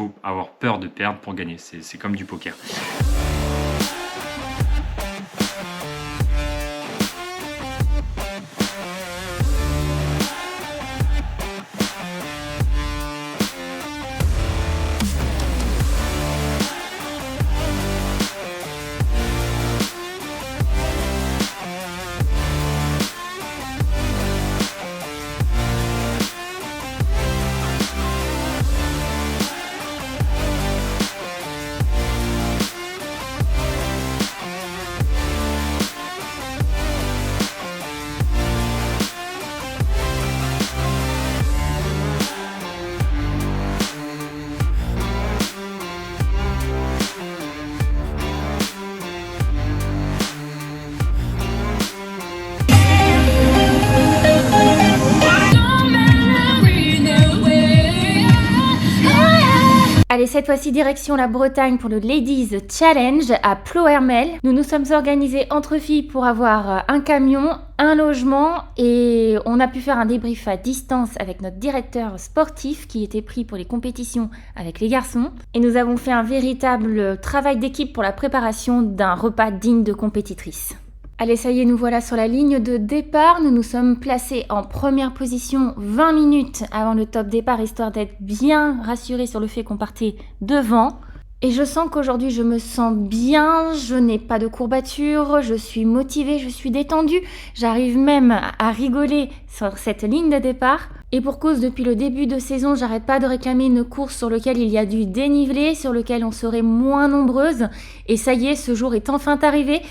faut avoir peur de perdre pour gagner. C'est comme du poker. Allez, cette fois-ci direction la Bretagne pour le Ladies Challenge à Ploërmel. Nous nous sommes organisés entre filles pour avoir un camion, un logement et on a pu faire un débrief à distance avec notre directeur sportif qui était pris pour les compétitions avec les garçons. Et nous avons fait un véritable travail d'équipe pour la préparation d'un repas digne de compétitrice. Allez, ça y est, nous voilà sur la ligne de départ. Nous nous sommes placés en première position 20 minutes avant le top départ, histoire d'être bien rassurés sur le fait qu'on partait devant. Et je sens qu'aujourd'hui, je me sens bien, je n'ai pas de courbatures, je suis motivée, je suis détendue. J'arrive même à rigoler sur cette ligne de départ. Et pour cause, depuis le début de saison, j'arrête pas de réclamer une course sur laquelle il y a du dénivelé, sur lequel on serait moins nombreuses. Et ça y est, ce jour est enfin arrivé.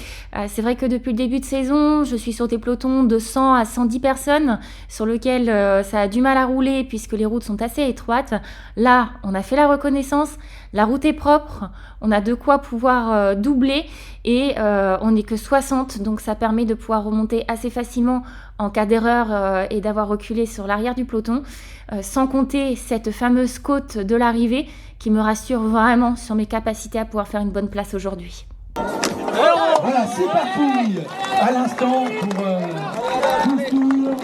C'est vrai que depuis le début de saison, je suis sur des pelotons de 100 à 110 personnes, sur lesquels ça a du mal à rouler puisque les routes sont assez étroites. Là, on a fait la reconnaissance, la route est propre, on a de quoi pouvoir doubler et on n'est que 60, donc ça permet de pouvoir remonter assez facilement en cas d'erreur et d'avoir reculé sur l'arrière du peloton, sans compter cette fameuse côte de l'arrivée qui me rassure vraiment sur mes capacités à pouvoir faire une bonne place aujourd'hui. Voilà, c'est parti à l'instant pour tour.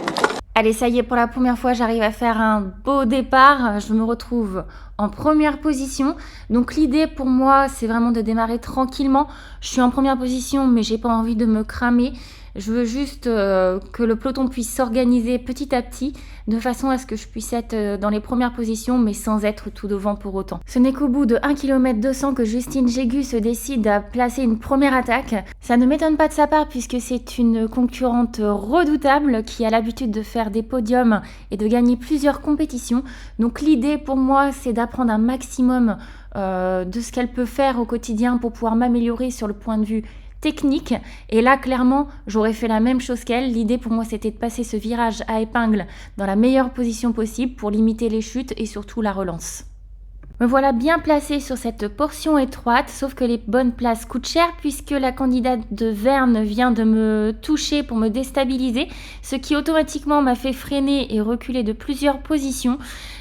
Allez, ça y est, pour la première fois, j'arrive à faire un beau départ. Je me retrouve en première position. Donc l'idée pour moi, c'est vraiment de démarrer tranquillement. Je suis en première position, mais j'ai pas envie de me cramer. Je veux juste que le peloton puisse s'organiser petit à petit, de façon à ce que je puisse être dans les premières positions, mais sans être tout devant pour autant. Ce n'est qu'au bout de 1 km 200 que Justine Jégu se décide à placer une première attaque. Ça ne m'étonne pas de sa part, puisque c'est une concurrente redoutable qui a l'habitude de faire des podiums et de gagner plusieurs compétitions. Donc l'idée pour moi, c'est d'apprendre un maximum de ce qu'elle peut faire au quotidien pour pouvoir m'améliorer sur le point de vue technique. Et là, clairement, j'aurais fait la même chose qu'elle. L'idée pour moi, c'était de passer ce virage à épingle dans la meilleure position possible pour limiter les chutes et surtout la relance. Me voilà bien placée sur cette portion étroite, sauf que les bonnes places coûtent cher puisque la candidate de Verne vient de me toucher pour me déstabiliser, ce qui automatiquement m'a fait freiner et reculer de plusieurs positions.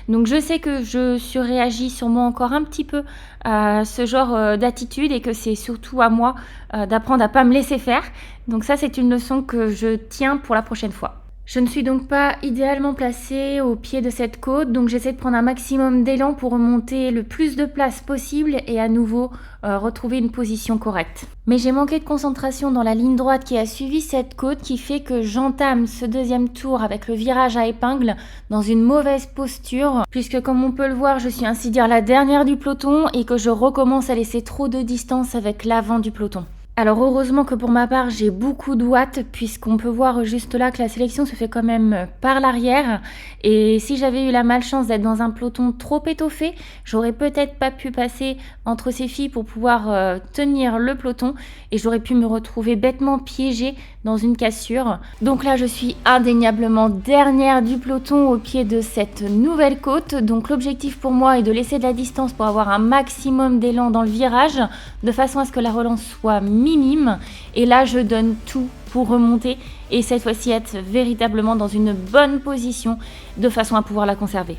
Donc je sais que je surréagis sûrement encore un petit peu à ce genre d'attitude et que c'est surtout à moi d'apprendre à pas me laisser faire. Donc ça, c'est une leçon que je tiens pour la prochaine fois. Je ne suis donc pas idéalement placée au pied de cette côte, donc j'essaie de prendre un maximum d'élan pour remonter le plus de place possible et à nouveau retrouver une position correcte. Mais j'ai manqué de concentration dans la ligne droite qui a suivi cette côte qui fait que j'entame ce deuxième tour avec le virage à épingle dans une mauvaise posture, puisque comme on peut le voir, je suis ainsi dire la dernière du peloton et que je recommence à laisser trop de distance avec l'avant du peloton. Alors heureusement que pour ma part j'ai beaucoup de watts puisqu'on peut voir juste là que la sélection se fait quand même par l'arrière et si j'avais eu la malchance d'être dans un peloton trop étoffé, j'aurais peut-être pas pu passer entre ces filles pour pouvoir tenir le peloton et j'aurais pu me retrouver bêtement piégée dans une cassure. Donc là je suis indéniablement dernière du peloton au pied de cette nouvelle côte, donc l'objectif pour moi est de laisser de la distance pour avoir un maximum d'élan dans le virage de façon à ce que la relance soit minime et là je donne tout pour remonter et cette fois-ci être véritablement dans une bonne position de façon à pouvoir la conserver.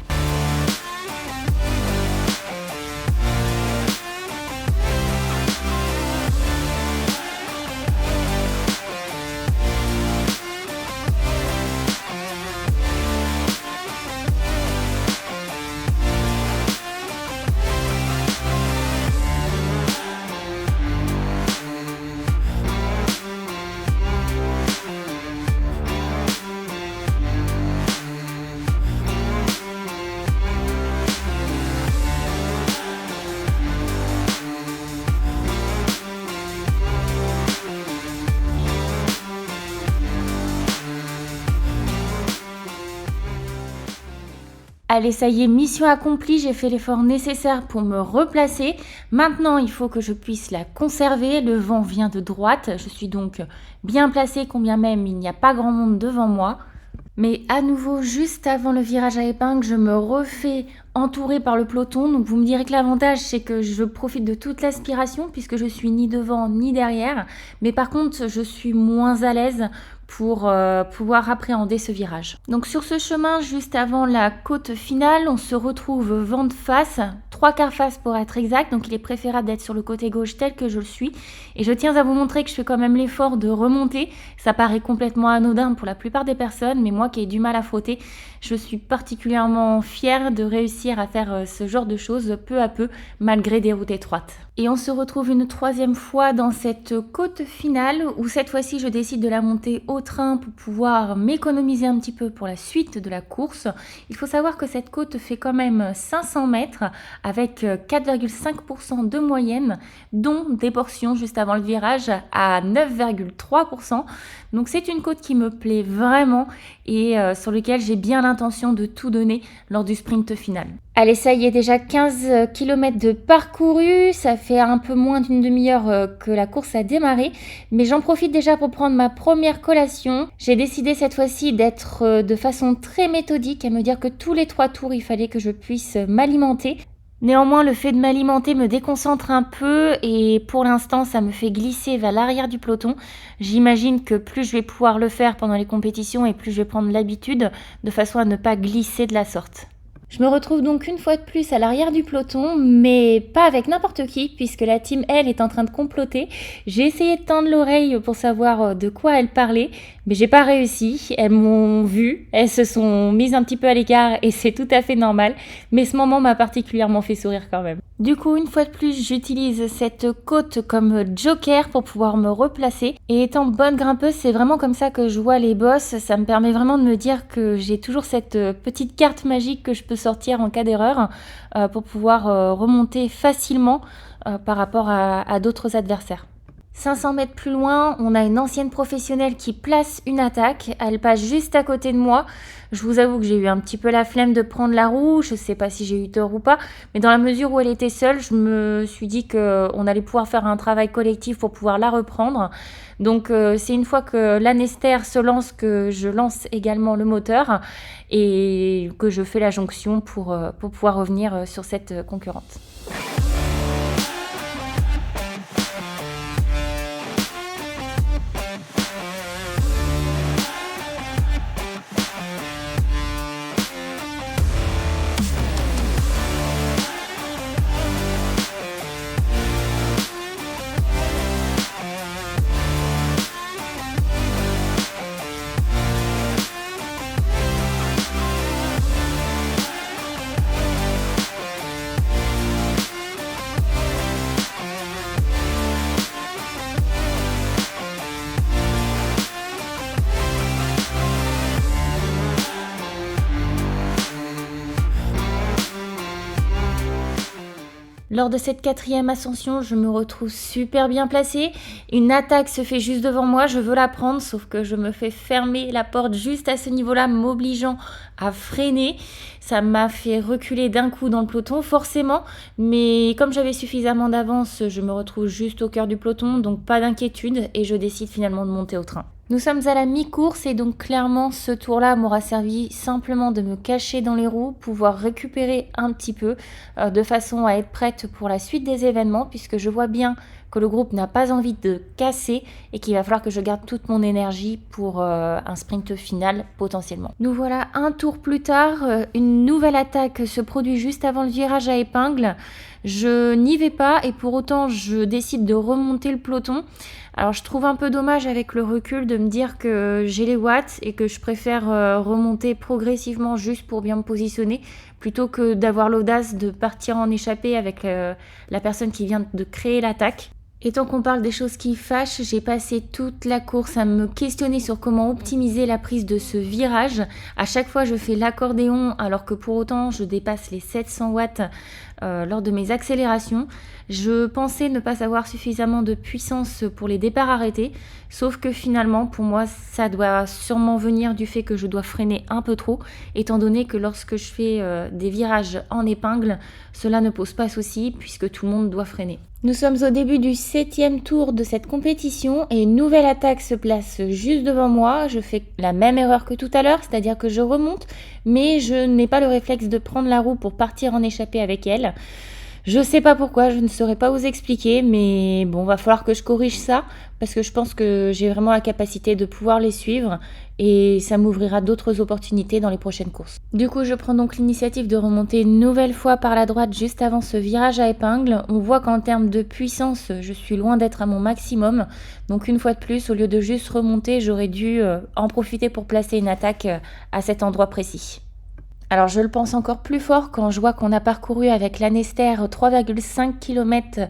Allez, ça y est, mission accomplie, j'ai fait l'effort nécessaire pour me replacer. Maintenant, il faut que je puisse la conserver. Le vent vient de droite, je suis donc bien placée, combien même il n'y a pas grand monde devant moi. Mais à nouveau, juste avant le virage à épingle, je me refais entourer par le peloton. Donc vous me direz que l'avantage, c'est que je profite de toute l'aspiration puisque je suis ni devant ni derrière. Mais par contre, je suis moins à l'aise pour pouvoir appréhender ce virage. Donc sur ce chemin, juste avant la côte finale, on se retrouve vent de face, 3/4 face pour être exact, donc il est préférable d'être sur le côté gauche tel que je le suis. Et je tiens à vous montrer que je fais quand même l'effort de remonter. Ça paraît complètement anodin pour la plupart des personnes, mais moi qui ai du mal à frotter, je suis particulièrement fière de réussir à faire ce genre de choses peu à peu, malgré des routes étroites. Et on se retrouve une troisième fois dans cette côte finale où cette fois-ci je décide de la monter au train pour pouvoir m'économiser un petit peu pour la suite de la course. Il faut savoir que cette côte fait quand même 500 mètres avec 4,5% de moyenne, dont des portions juste avant le virage à 9,3%. Donc c'est une côte qui me plaît vraiment et sur laquelle j'ai bien l'intention de tout donner lors du sprint final. Allez, ça y est, déjà 15 km de parcouru, ça fait un peu moins d'une demi-heure que la course a démarré, mais j'en profite déjà pour prendre ma première collation. J'ai décidé cette fois-ci d'être de façon très méthodique, à me dire que tous les 3 tours, il fallait que je puisse m'alimenter. Néanmoins, le fait de m'alimenter me déconcentre un peu et pour l'instant, ça me fait glisser vers l'arrière du peloton. J'imagine que plus je vais pouvoir le faire pendant les compétitions et plus je vais prendre l'habitude de façon à ne pas glisser de la sorte. Je me retrouve donc une fois de plus à l'arrière du peloton, mais pas avec n'importe qui, puisque la team, elle, est en train de comploter. J'ai essayé de tendre l'oreille pour savoir de quoi elle parlait, mais j'ai pas réussi. Elles m'ont vu, elles se sont mises un petit peu à l'écart et c'est tout à fait normal, mais ce moment m'a particulièrement fait sourire quand même. Du coup, une fois de plus, j'utilise cette côte comme joker pour pouvoir me replacer. Et étant bonne grimpeuse, c'est vraiment comme ça que je vois les bosses. Ça me permet vraiment de me dire que j'ai toujours cette petite carte magique que je peux sortir en cas d'erreur pour pouvoir remonter facilement par rapport à d'autres adversaires. 500 mètres plus loin, on a une ancienne professionnelle qui place une attaque. Elle passe juste à côté de moi. Je vous avoue que j'ai eu un petit peu la flemme de prendre la roue. Je ne sais pas si j'ai eu tort ou pas. Mais dans la mesure où elle était seule, je me suis dit qu'on allait pouvoir faire un travail collectif pour pouvoir la reprendre. Donc c'est une fois que l'anester se lance que je lance également le moteur et que je fais la jonction pour pouvoir revenir sur cette concurrente. Lors de cette 4e ascension, je me retrouve super bien placée. Une attaque se fait juste devant moi, je veux la prendre, sauf que je me fais fermer la porte juste à ce niveau-là, m'obligeant à freiner. Ça m'a fait reculer d'un coup dans le peloton, forcément, mais comme j'avais suffisamment d'avance, je me retrouve juste au cœur du peloton, donc pas d'inquiétude, et je décide finalement de monter au train. Nous sommes à la mi-course et donc clairement ce tour-là m'aura servi simplement de me cacher dans les roues, pouvoir récupérer un petit peu de façon à être prête pour la suite des événements puisque je vois bien que le groupe n'a pas envie de casser et qu'il va falloir que je garde toute mon énergie pour un sprint final potentiellement. Nous voilà un tour plus tard, une nouvelle attaque se produit juste avant le virage à épingle. Je n'y vais pas et pour autant je décide de remonter le peloton. Alors je trouve un peu dommage avec le recul de me dire que j'ai les watts et que je préfère remonter progressivement juste pour bien me positionner plutôt que d'avoir l'audace de partir en échappée avec la personne qui vient de créer l'attaque. Et tant qu'on parle des choses qui fâchent, j'ai passé toute la course à me questionner sur comment optimiser la prise de ce virage. À chaque fois, je fais l'accordéon alors que pour autant, je dépasse les 700 watts lors de mes accélérations. Je pensais ne pas avoir suffisamment de puissance pour les départs arrêtés, sauf que finalement, pour moi, ça doit sûrement venir du fait que je dois freiner un peu trop, étant donné que lorsque je fais des virages en épingle, cela ne pose pas souci puisque tout le monde doit freiner. Nous sommes au début du 7e tour de cette compétition et une nouvelle attaque se place juste devant moi. Je fais la même erreur que tout à l'heure, c'est-à-dire que je remonte, mais je n'ai pas le réflexe de prendre la roue pour partir en échappée avec elle. Je sais pas pourquoi, je ne saurais pas vous expliquer, mais bon, va falloir que je corrige ça, parce que je pense que j'ai vraiment la capacité de pouvoir les suivre, et ça m'ouvrira d'autres opportunités dans les prochaines courses. Du coup, je prends donc l'initiative de remonter une nouvelle fois par la droite juste avant ce virage à épingle. On voit qu'en termes de puissance, je suis loin d'être à mon maximum, donc une fois de plus, au lieu de juste remonter, j'aurais dû en profiter pour placer une attaque à cet endroit précis. Alors je le pense encore plus fort quand je vois qu'on a parcouru avec la Nester 3,5 km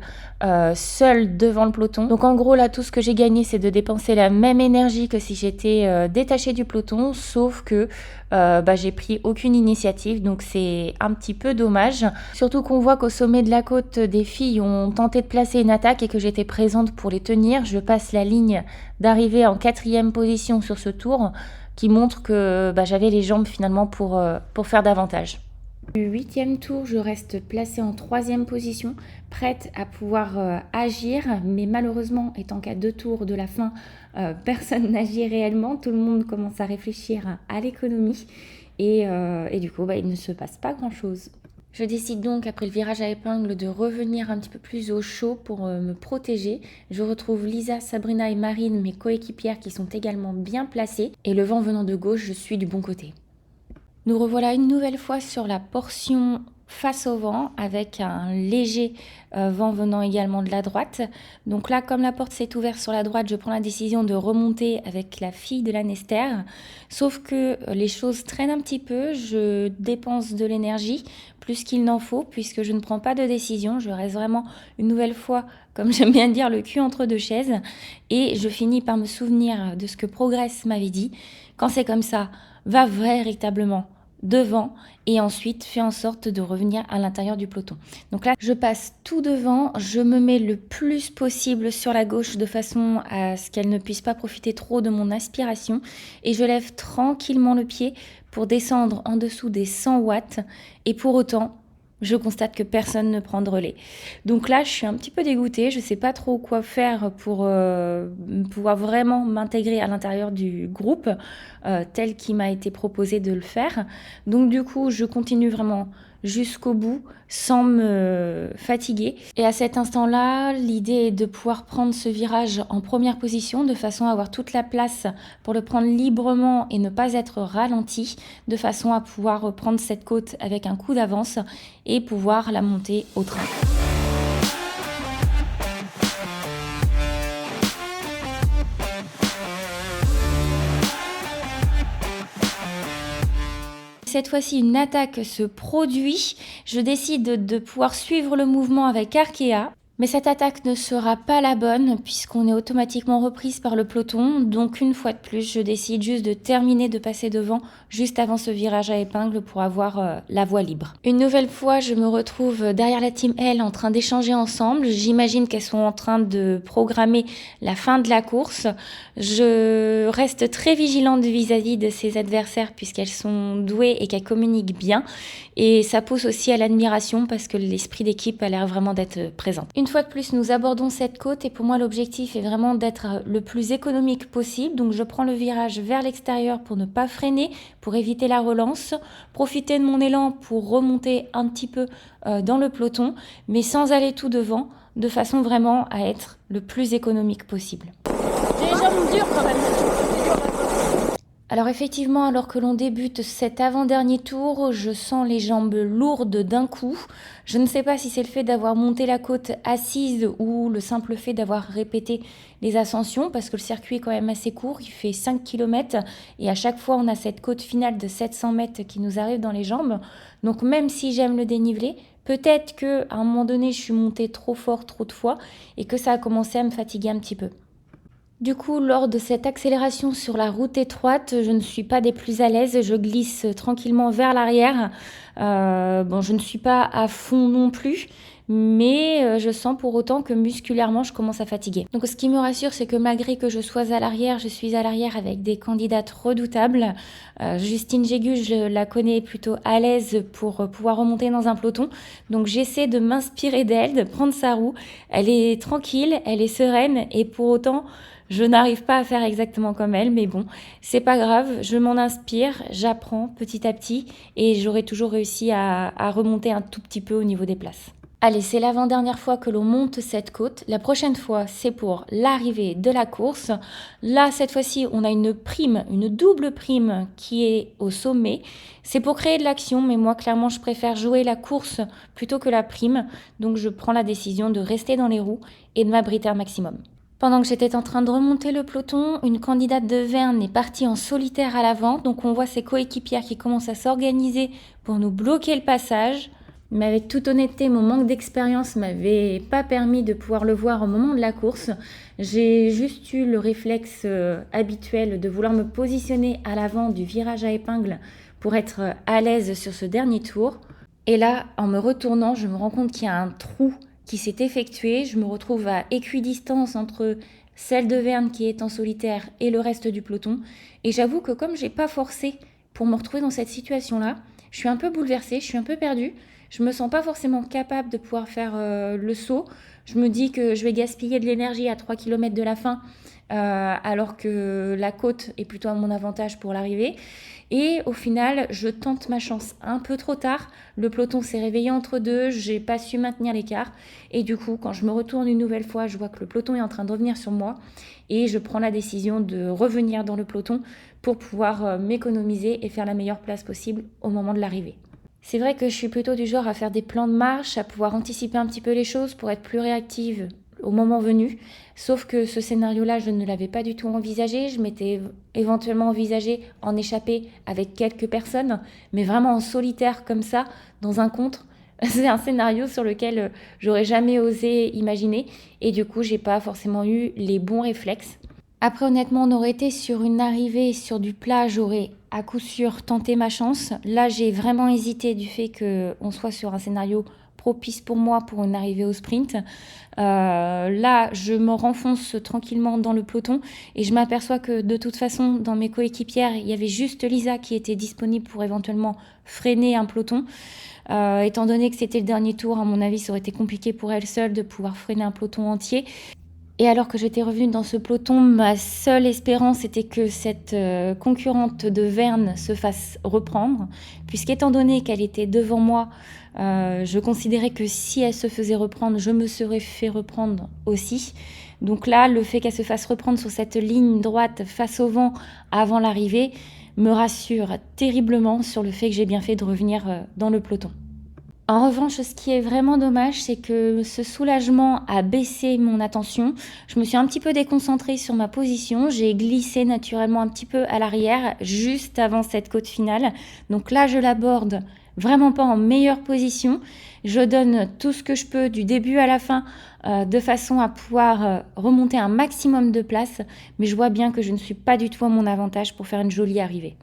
seul devant le peloton. Donc en gros là tout ce que j'ai gagné c'est de dépenser la même énergie que si j'étais détachée du peloton, sauf que j'ai pris aucune initiative, donc c'est un petit peu dommage. Surtout qu'on voit qu'au sommet de la côte des filles ont tenté de placer une attaque et que j'étais présente pour les tenir. Je passe la ligne d'arrivée en 4e position sur ce tour, qui montre que j'avais les jambes finalement pour faire davantage. Du 8e tour, je reste placée en 3e position, prête à pouvoir agir, mais malheureusement, étant qu'à 2 tours de la fin, personne n'agit réellement, tout le monde commence à réfléchir à l'économie, et du coup, il ne se passe pas grand-chose. Je décide donc, après le virage à épingle, de revenir un petit peu plus au chaud pour me protéger. Je retrouve Lisa, Sabrina et Marine, mes coéquipières, qui sont également bien placées. Et le vent venant de gauche, je suis du bon côté. Nous revoilà une nouvelle fois sur la portion face au vent, avec un léger vent venant également de la droite. Donc là, comme la porte s'est ouverte sur la droite, je prends la décision de remonter avec la fille de la Nester. Sauf que les choses traînent un petit peu, je dépense de l'énergie, plus qu'il n'en faut, puisque je ne prends pas de décision. Je reste vraiment une nouvelle fois, comme j'aime bien dire, le cul entre deux chaises. Et je finis par me souvenir de ce que Progress m'avait dit. Quand c'est comme ça, va véritablement devant et ensuite fais en sorte de revenir à l'intérieur du peloton. Donc là, je passe tout devant, je me mets le plus possible sur la gauche de façon à ce qu'elle ne puisse pas profiter trop de mon aspiration et je lève tranquillement le pied pour descendre en dessous des 100 watts et pour autant, je constate que personne ne prend de relais. Donc là, je suis un petit peu dégoûtée. Je ne sais pas trop quoi faire pour pouvoir vraiment m'intégrer à l'intérieur du groupe tel qu'il m'a été proposé de le faire. Donc du coup, je continue vraiment jusqu'au bout sans me fatiguer. Et à cet instant-là, l'idée est de pouvoir prendre ce virage en première position de façon à avoir toute la place pour le prendre librement et ne pas être ralenti, de façon à pouvoir reprendre cette côte avec un coup d'avance et pouvoir la monter au train. Cette fois-ci, une attaque se produit. Je décide de pouvoir suivre le mouvement avec Arkea. Mais cette attaque ne sera pas la bonne puisqu'on est automatiquement reprise par le peloton. Donc une fois de plus, je décide juste de terminer de passer devant juste avant ce virage à épingle pour avoir la voie libre. Une nouvelle fois, je me retrouve derrière la team L en train d'échanger ensemble. J'imagine qu'elles sont en train de programmer la fin de la course. Je reste très vigilante vis-à-vis de ces adversaires puisqu'elles sont douées et qu'elles communiquent bien. Et ça pousse aussi à l'admiration parce que l'esprit d'équipe a l'air vraiment d'être présent. Une fois de plus, nous abordons cette côte et pour moi, l'objectif est vraiment d'être le plus économique possible. Donc, je prends le virage vers l'extérieur pour ne pas freiner, pour éviter la relance, profiter de mon élan pour remonter un petit peu dans le peloton, mais sans aller tout devant, de façon vraiment à être le plus économique possible. J'ai les jambes dures quand même. Alors effectivement, alors que l'on débute cet avant-dernier tour, je sens les jambes lourdes d'un coup. Je ne sais pas si c'est le fait d'avoir monté la côte assise ou le simple fait d'avoir répété les ascensions, parce que le circuit est quand même assez court, il fait 5 km et à chaque fois on a cette côte finale de 700 mètres qui nous arrive dans les jambes. Donc même si j'aime le dénivelé, peut-être qu'à un moment donné je suis montée trop fort, trop de fois et que ça a commencé à me fatiguer un petit peu. Du coup, lors de cette accélération sur la route étroite, je ne suis pas des plus à l'aise. Je glisse tranquillement vers l'arrière Bon, je ne suis pas à fond non plus, mais je sens pour autant que musculairement, je commence à fatiguer. Donc ce qui me rassure, c'est que malgré que je sois à l'arrière, je suis à l'arrière avec des candidates redoutables. Justine Jégus, je la connais plutôt à l'aise pour pouvoir remonter dans un peloton. Donc j'essaie de m'inspirer d'elle, de prendre sa roue. Elle est tranquille, elle est sereine et pour autant, je n'arrive pas à faire exactement comme elle, mais bon, c'est pas grave, je m'en inspire, j'apprends petit à petit et j'aurai toujours réussi à remonter un tout petit peu au niveau des places. Allez, c'est l'avant-dernière fois que l'on monte cette côte. La prochaine fois, c'est pour l'arrivée de la course. Là, cette fois-ci, on a une prime, une double prime qui est au sommet. C'est pour créer de l'action, mais moi, clairement, je préfère jouer la course plutôt que la prime. Donc, je prends la décision de rester dans les roues et de m'abriter un maximum. Pendant que j'étais en train de remonter le peloton, une candidate de Verne est partie en solitaire à l'avant. Donc, on voit ses coéquipières qui commencent à s'organiser pour nous bloquer le passage. Mais avec toute honnêteté, mon manque d'expérience m'avait pas permis de pouvoir le voir au moment de la course. J'ai juste eu le réflexe habituel de vouloir me positionner à l'avant du virage à épingle pour être à l'aise sur ce dernier tour. Et là, en me retournant, je me rends compte qu'il y a un trou qui s'est effectué. Je me retrouve à équidistance entre celle de Verne qui est en solitaire et le reste du peloton. Et j'avoue que comme j'ai pas forcé pour me retrouver dans cette situation-là, je suis un peu bouleversée, je suis un peu perdue. Je me sens pas forcément capable de pouvoir faire le saut. Je me dis que je vais gaspiller de l'énergie à 3 km de la fin, alors que la côte est plutôt à mon avantage pour l'arrivée. Et au final, je tente ma chance un peu trop tard. Le peloton s'est réveillé entre deux, j'ai pas su maintenir l'écart. Et du coup, quand je me retourne une nouvelle fois, je vois que le peloton est en train de revenir sur moi. Et je prends la décision de revenir dans le peloton pour pouvoir m'économiser et faire la meilleure place possible au moment de l'arrivée. C'est vrai que je suis plutôt du genre à faire des plans de marche, à pouvoir anticiper un petit peu les choses pour être plus réactive au moment venu. Sauf que ce scénario-là, je ne l'avais pas du tout envisagé. Je m'étais éventuellement envisagé en échapper avec quelques personnes, mais vraiment en solitaire comme ça, dans un contre. C'est un scénario sur lequel j'aurais jamais osé imaginer. Et du coup, j'ai pas forcément eu les bons réflexes. Après, honnêtement, on aurait été sur une arrivée sur du plat, j'aurais à coup sûr tenté ma chance. Là, j'ai vraiment hésité du fait qu'on soit sur un scénario propice pour moi pour une arrivée au sprint. Là, je me renfonce tranquillement dans le peloton et je m'aperçois que de toute façon, dans mes coéquipières, il y avait juste Lisa qui était disponible pour éventuellement freiner un peloton. Étant donné que c'était le dernier tour, à mon avis, ça aurait été compliqué pour elle seule de pouvoir freiner un peloton entier. Et alors que j'étais revenue dans ce peloton, ma seule espérance était que cette concurrente de Verne se fasse reprendre, puisqu'étant donné qu'elle était devant moi, je considérais que si elle se faisait reprendre, je me serais fait reprendre aussi. Donc là, le fait qu'elle se fasse reprendre sur cette ligne droite face au vent avant l'arrivée me rassure terriblement sur le fait que j'ai bien fait de revenir dans le peloton. En revanche, ce qui est vraiment dommage, c'est que ce soulagement a baissé mon attention. Je me suis un petit peu déconcentrée sur ma position. J'ai glissé naturellement un petit peu à l'arrière, juste avant cette côte finale. Donc là, je l'aborde vraiment pas en meilleure position. Je donne tout ce que je peux du début à la fin, de façon à pouvoir remonter un maximum de place. Mais je vois bien que je ne suis pas du tout à mon avantage pour faire une jolie arrivée.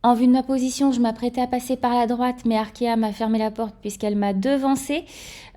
En vue de ma position, je m'apprêtais à passer par la droite, mais Arkea m'a fermé la porte puisqu'elle m'a devancée.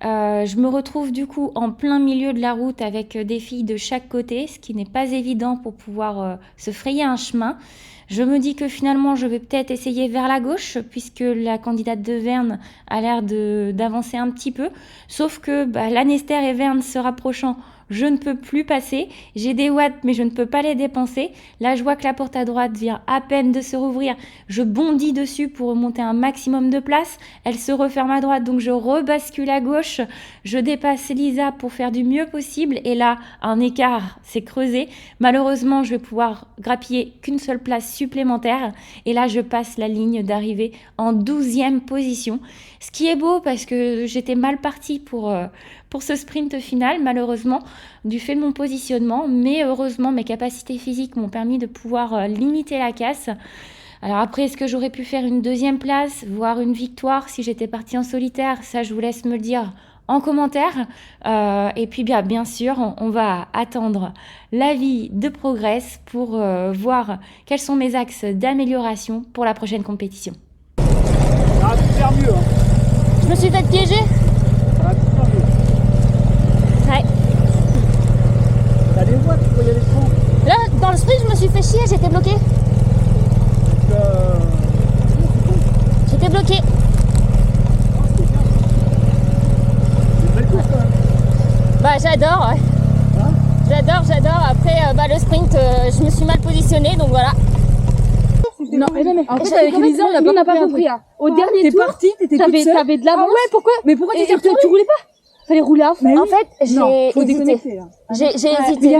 Je me retrouve du coup en plein milieu de la route avec des filles de chaque côté, ce qui n'est pas évident pour pouvoir se frayer un chemin. Je me dis que finalement, je vais peut-être essayer vers la gauche, puisque la candidate de Verne a l'air d'avancer un petit peu. Sauf que Lanester et Verne se rapprochant, je ne peux plus passer. J'ai des watts, mais je ne peux pas les dépenser. Là, je vois que la porte à droite vient à peine de se rouvrir. Je bondis dessus pour remonter un maximum de place. Elle se referme à droite, donc je rebascule à gauche. Je dépasse Lisa pour faire du mieux possible. Et là, un écart s'est creusé. Malheureusement, je vais pouvoir grappiller qu'une seule place supplémentaire. Et là, je passe la ligne d'arrivée en 12e position. Ce qui est beau parce que j'étais mal partie pour ce sprint final, malheureusement, du fait de mon positionnement. Mais heureusement, mes capacités physiques m'ont permis de pouvoir limiter la casse. Alors après, est-ce que j'aurais pu faire une 2e place, voire une victoire si j'étais partie en solitaire? Ça, je vous laisse me le dire en commentaire. Et puis bien sûr, on va attendre l'avis de Progress pour voir quels sont mes axes d'amélioration pour la prochaine compétition. On a pu faire mieux, hein. Je me suis fait piéger. Ouais. T'as des voies, tu peux y aller franc. Là, dans le sprint, je me suis fait chier, j'étais bloquée. J'étais bloquée. C'est une belle course quand même. Bah j'adore, ouais. Hein? J'adore. Après, le sprint, je me suis mal positionnée, donc voilà. Non, en fait, avec Elisa, on n'a pas compris. Au dernier tour, t'étais de l'avance. Ah ouais, pourquoi? Mais pourquoi tu roulais pas? Fallait rouler à fond. En fait, j'ai hésité. J'ai hésité.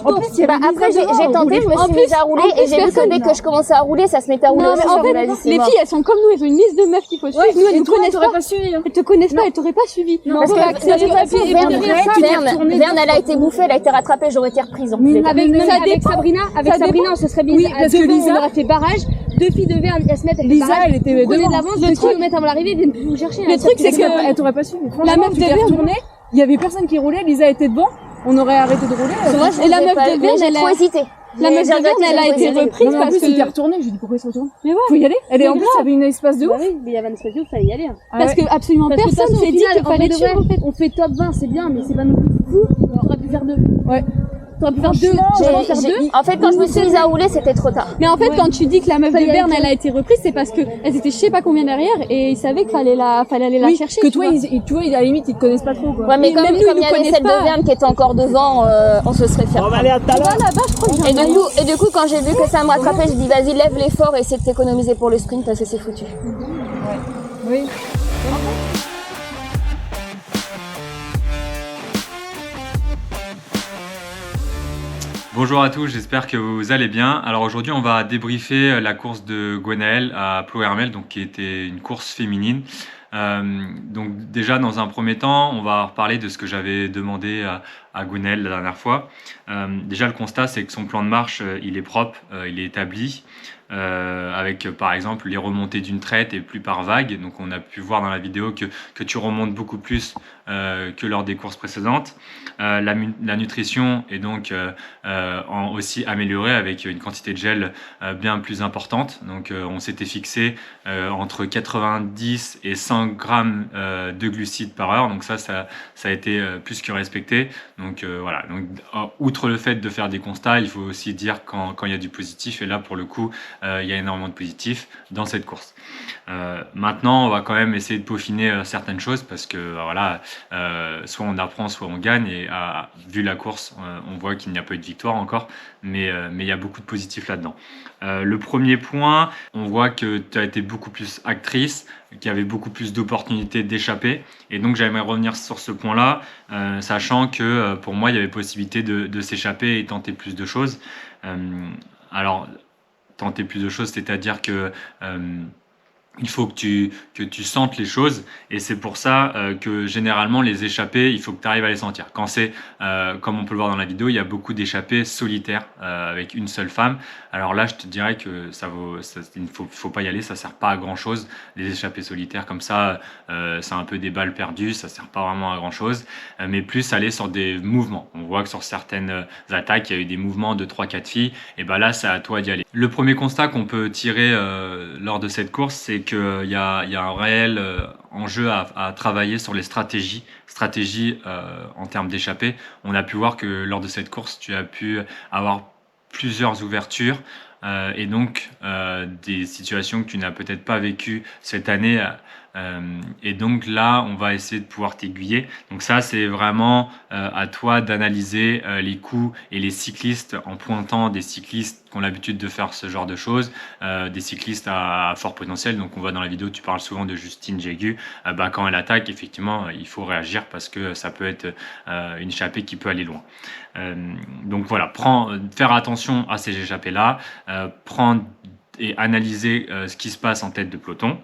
En plus, après, j'ai tenté, je me suis mise à rouler et j'ai vu que dès que je commençais à rouler, ça se mettait à rouler aussi. En fait, les filles, elles sont comme nous, elles ont une liste de meufs qu'il faut suivre. Nous, elles nous connaissent pas. Elles te connaissent pas, elles t'auraient pas suivi. Parce que Verne, elle a été bouffée, elle a été rattrapée, j'aurais été reprise en plus. Avec Sabrina, on se serait mis. Oui, parce que Lisa, on aurait fait barrage. Deux filles de Verne, elles se mettent. Lisa, elle était devant. De l'avance, 2 kilomètres avant l'arrivée, ils viennent nous chercher. Le truc, c'est qu'elle t'aurait pas suivi. La meuf de Verne, il y avait personne qui roulait, Lisa était devant, on aurait arrêté de rouler. Et la meuf de Verne, elle a hésité. La meuf de Verne, elle a été reprise parce que... elle était retournée, je lui ai dit pourquoi il se retourne. Mais ouais. Faut y aller. Elle est en plus, il y avait une espace de ouf. Oui, mais il y avait un espace de ouf, fallait y aller. Parce que absolument personne s'est dit qu'il fallait tuer, en fait. On fait top 20, c'est bien, mais c'est pas non plus fou. On aurait pu faire 2. Ouais. T'aurais pu faire 2. En fait, quand je me suis mise à rouler, c'était trop tard. Mais en fait, quand tu dis que la meuf de Verne, elle a été reprise, c'est parce qu'elles étaient je sais pas combien derrière et ils savaient qu'il fallait aller la chercher. Que toi, tu vois, à la limite, ils te connaissent pas trop, quoi. Ouais, mais comme il y avait celle de Verne qui était encore devant, on se serait fait. On va aller à Talon. Et du coup, quand j'ai vu que ça me rattrapait, j'ai dit vas-y, lève l'effort et essaie de t'économiser pour le sprint parce que c'est foutu. Oui. Bonjour à tous, j'espère que vous allez bien. Alors aujourd'hui, on va débriefer la course de Gwenaëlle à Ploërmel, donc qui était une course féminine. Donc déjà, dans un premier temps, on va reparler de ce que j'avais demandé à Gwenaëlle la dernière fois. Déjà, le constat, c'est que son plan de marche, il est propre, il est établi. Avec par exemple les remontées d'une traite et plus par vague. Donc on a pu voir dans la vidéo que tu remontes beaucoup plus que lors des courses précédentes. La nutrition est donc aussi améliorée avec une quantité de gel bien plus importante. Donc on s'était fixé entre 90 et 100 grammes de glucides par heure. Donc ça a été plus que respecté. Donc voilà. Donc, outre le fait de faire des constats, il faut aussi dire quand il y a du positif. Et là pour le coup, il y a énormément de positifs dans cette course. Maintenant, on va quand même essayer de peaufiner certaines choses parce que voilà, soit on apprend, soit on gagne. Et vu la course, on voit qu'il n'y a pas eu de victoire encore, mais il y a beaucoup de positifs là-dedans. Le premier point, on voit que tu as été beaucoup plus actrice, qu'il y avait beaucoup plus d'opportunités d'échapper. Et donc, j'aimerais revenir sur ce point-là, sachant que pour moi, il y avait possibilité de s'échapper et tenter plus de choses. Alors, tenter plus de choses, c'est-à-dire que il faut que tu sentes les choses et c'est pour ça que généralement les échappées, il faut que tu arrives à les sentir. Quand c'est, comme on peut le voir dans la vidéo, il y a beaucoup d'échappées solitaires avec une seule femme. Alors là, je te dirais que il ne faut pas y aller, ça sert pas à grand chose. Les échappées solitaires comme ça, c'est un peu des balles perdues, ça sert pas vraiment à grand chose, mais plus aller sur des mouvements. On voit que sur certaines attaques, il y a eu des mouvements de 3-4 filles, et ben là, c'est à toi d'y aller. Le premier constat qu'on peut tirer lors de cette course, c'est qu'il y a un réel enjeu à travailler sur les stratégies en termes d'échappée. On a pu voir que lors de cette course, tu as pu avoir plusieurs ouvertures et donc des situations que tu n'as peut-être pas vécues cette année. Et donc là, on va essayer de pouvoir t'aiguiller. Donc ça, c'est vraiment à toi d'analyser les coups et les cyclistes en pointant des cyclistes qui ont l'habitude de faire ce genre de choses, des cyclistes à fort potentiel. Donc on voit dans la vidéo, tu parles souvent de Justine Jégu. Quand elle attaque, effectivement, il faut réagir parce que ça peut être une échappée qui peut aller loin. Donc voilà, faire attention à ces échappées-là, prendre et analyser ce qui se passe en tête de peloton.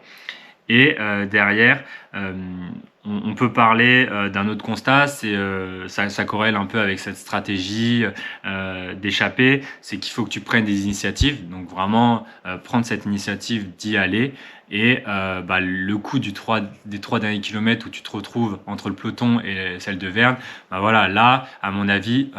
Et derrière, on peut parler d'un autre constat, ça corrèle un peu avec cette stratégie d'échapper, c'est qu'il faut que tu prennes des initiatives, donc vraiment prendre cette initiative d'y aller. Et le coup des 3 derniers kilomètres où tu te retrouves entre le peloton et celle de Verne, voilà, là, à mon avis,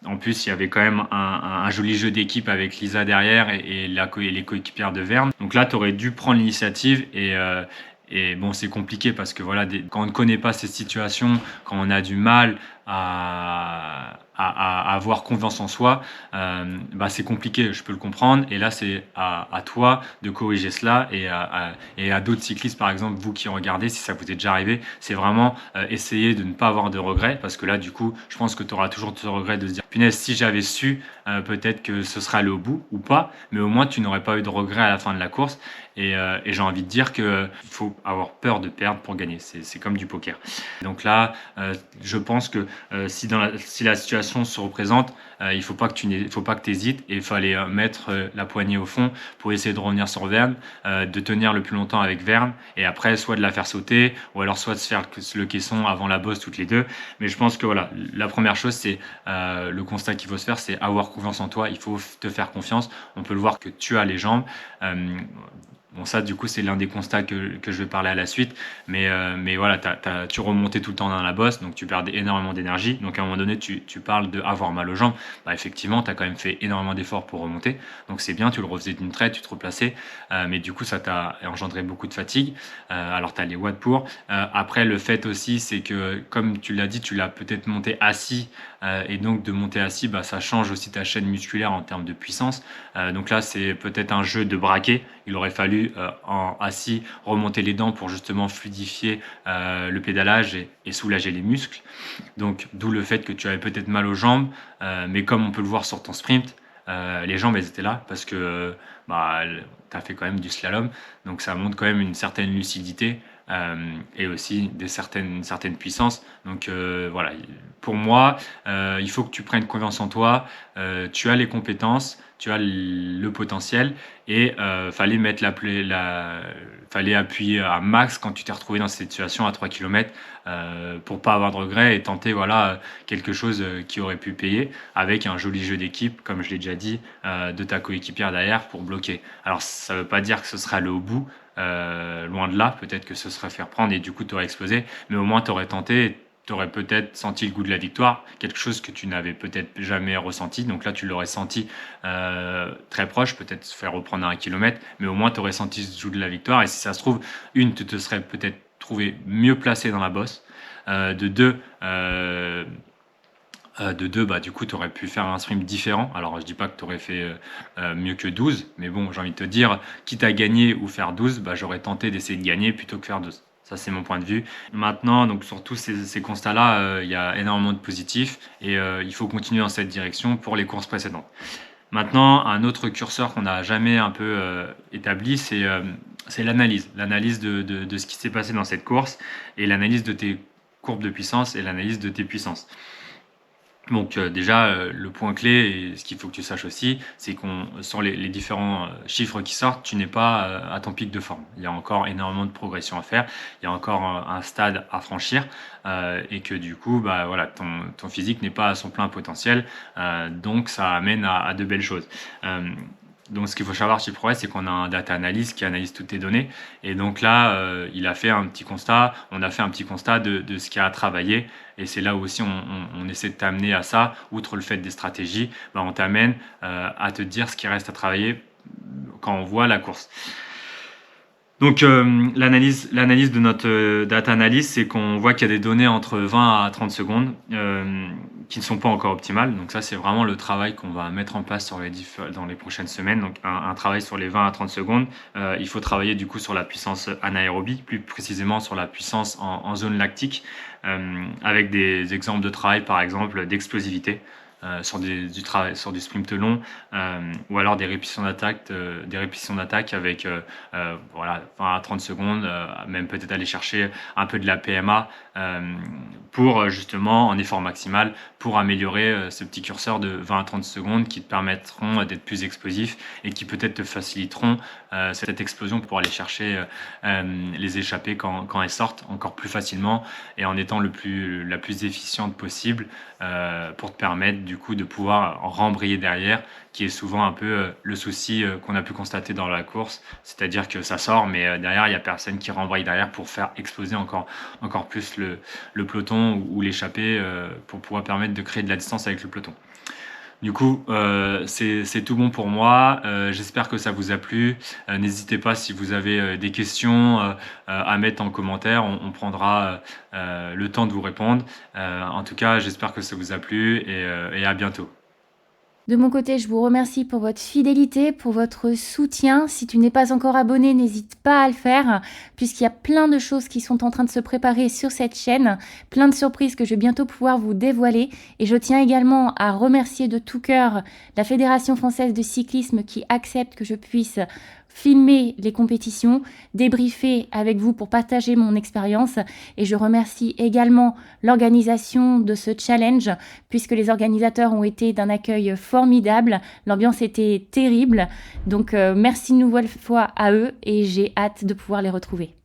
en plus, il y avait quand même un joli jeu d'équipe avec Lisa derrière et les coéquipières de Verne. Donc là, tu aurais dû prendre l'initiative Et bon, c'est compliqué parce que voilà, quand on ne connaît pas ces situations, quand on a du mal à avoir confiance en soi, c'est compliqué, je peux le comprendre. Et là, c'est à toi de corriger cela et à d'autres cyclistes, par exemple, vous qui regardez, si ça vous est déjà arrivé, c'est vraiment essayer de ne pas avoir de regrets parce que là, du coup, je pense que tu auras toujours ce regret de se dire, punaise, si j'avais su, peut-être que ce serait allé au bout ou pas, mais au moins tu n'aurais pas eu de regrets à la fin de la course. Et j'ai envie de dire qu'il faut avoir peur de perdre pour gagner. C'est comme du poker. Donc là, je pense que si la situation se représente, il faut pas que tu hésites et il fallait mettre la poignée au fond pour essayer de revenir sur Verne, de tenir le plus longtemps avec Verne et après soit de la faire sauter ou alors soit de se faire le caisson avant la bosse toutes les deux. Mais je pense que voilà, la première chose, c'est le constat qu'il faut se faire, c'est avoir confiance en toi. Il faut te faire confiance. On peut le voir que tu as les jambes. Bon, ça, du coup, c'est l'un des constats que je vais parler à la suite. Mais voilà, tu remontais tout le temps dans la bosse, donc tu perdais énormément d'énergie. Donc, à un moment donné, tu parles d'avoir mal aux jambes. Effectivement, tu as quand même fait énormément d'efforts pour remonter. Donc, c'est bien, tu le refaisais d'une traite, tu te replaçais. Mais du coup, ça t'a engendré beaucoup de fatigue. Alors, tu as les watts pour. Après, le fait aussi, c'est que, comme tu l'as dit, tu l'as peut-être monté assis. Et donc, de monter assis, ça change aussi ta chaîne musculaire en termes de puissance. Donc là, c'est peut-être un jeu de braquet. Il aurait fallu en assis remonter les dents pour justement fluidifier le pédalage et soulager les muscles. Donc d'où le fait que tu avais peut-être mal aux jambes, mais comme on peut le voir sur ton sprint, les jambes elles étaient là parce que tu as fait quand même du slalom, donc ça montre quand même une certaine lucidité. Et aussi une certaine puissance. Donc voilà, pour moi, il faut que tu prennes confiance en toi. Tu as les compétences, tu as le potentiel et fallait appuyer à max quand tu t'es retrouvé dans cette situation à 3 km pour pas avoir de regrets et tenter quelque chose qui aurait pu payer avec un joli jeu d'équipe, comme je l'ai déjà dit, de ta coéquipière derrière pour bloquer. Alors ça veut pas dire que ce sera allé au bout, loin de là, peut-être que ce serait faire prendre et du coup tu aurais explosé, mais au moins tu aurais tenté, tu aurais peut-être senti le goût de la victoire, quelque chose que tu n'avais peut-être jamais ressenti, donc là tu l'aurais senti très proche, peut-être se faire reprendre à 1 kilomètre, mais au moins tu aurais senti ce goût de la victoire et si ça se trouve, tu te serais peut-être trouvé mieux placé dans la bosse, de deux, du coup, tu aurais pu faire un sprint différent. Alors, je dis pas que tu aurais fait mieux que 12, mais bon, j'ai envie de te dire, quitte à gagner ou faire 12, j'aurais tenté d'essayer de gagner plutôt que faire 12. Ça, c'est mon point de vue. Maintenant, donc, sur tous ces constats-là, il y a énormément de positifs et il faut continuer dans cette direction pour les courses précédentes. Maintenant, un autre curseur qu'on n'a jamais un peu établi, c'est l'analyse. L'analyse de ce qui s'est passé dans cette course et l'analyse de tes courbes de puissance et l'analyse de tes puissances. Donc déjà, le point clé, et ce qu'il faut que tu saches aussi, c'est qu'on sur les différents chiffres qui sortent, tu n'es pas à ton pic de forme. Il y a encore énormément de progression à faire, il y a encore un stade à franchir, et que du coup, voilà, ton physique n'est pas à son plein potentiel, donc ça amène à de belles choses. Donc ce qu'il faut savoir chez ProRes, c'est qu'on a un data analyst qui analyse toutes tes données. Et donc là, il a fait un petit constat, on a fait un petit constat de ce qu'il y a à travailler. Et c'est là où aussi on essaie de t'amener à ça. Outre le fait des stratégies, on t'amène à te dire ce qui reste à travailler quand on voit la course. Donc l'analyse de notre data analyst, c'est qu'on voit qu'il y a des données entre 20 à 30 secondes qui ne sont pas encore optimales. Donc ça, c'est vraiment le travail qu'on va mettre en place dans les prochaines semaines. Donc un travail sur les 20 à 30 secondes. Il faut travailler du coup sur la puissance anaérobie, plus précisément sur la puissance en zone lactique, avec des exemples de travail, par exemple d'explosivité. Sur du sprint long ou alors des répétitions d'attaque avec 20 à 30 secondes, même peut-être aller chercher un peu de la PMA pour justement en effort maximal pour améliorer ce petit curseur de 20 à 30 secondes qui te permettront d'être plus explosif et qui peut-être te faciliteront cette explosion pour aller chercher les échappées quand elles sortent encore plus facilement et en étant la plus efficiente possible pour te permettre du coup de pouvoir rembrayer derrière, qui est souvent un peu le souci qu'on a pu constater dans la course, c'est-à-dire que ça sort mais derrière il n'y a personne qui rembraye derrière pour faire exploser encore plus le peloton ou l'échappée pour pouvoir permettre de créer de la distance avec le peloton. Du coup, c'est tout bon pour moi. J'espère que ça vous a plu. N'hésitez pas si vous avez des questions à mettre en commentaire. On prendra le temps de vous répondre. En tout cas, j'espère que ça vous a plu et à bientôt. De mon côté, je vous remercie pour votre fidélité, pour votre soutien. Si tu n'es pas encore abonné, n'hésite pas à le faire, puisqu'il y a plein de choses qui sont en train de se préparer sur cette chaîne, plein de surprises que je vais bientôt pouvoir vous dévoiler. Et je tiens également à remercier de tout cœur la Fédération française de cyclisme qui accepte que je puisse filmer les compétitions, débriefer avec vous pour partager mon expérience. Et je remercie également l'organisation de ce challenge, puisque les organisateurs ont été d'un accueil formidable. L'ambiance était terrible. Donc merci une nouvelle fois à eux et j'ai hâte de pouvoir les retrouver.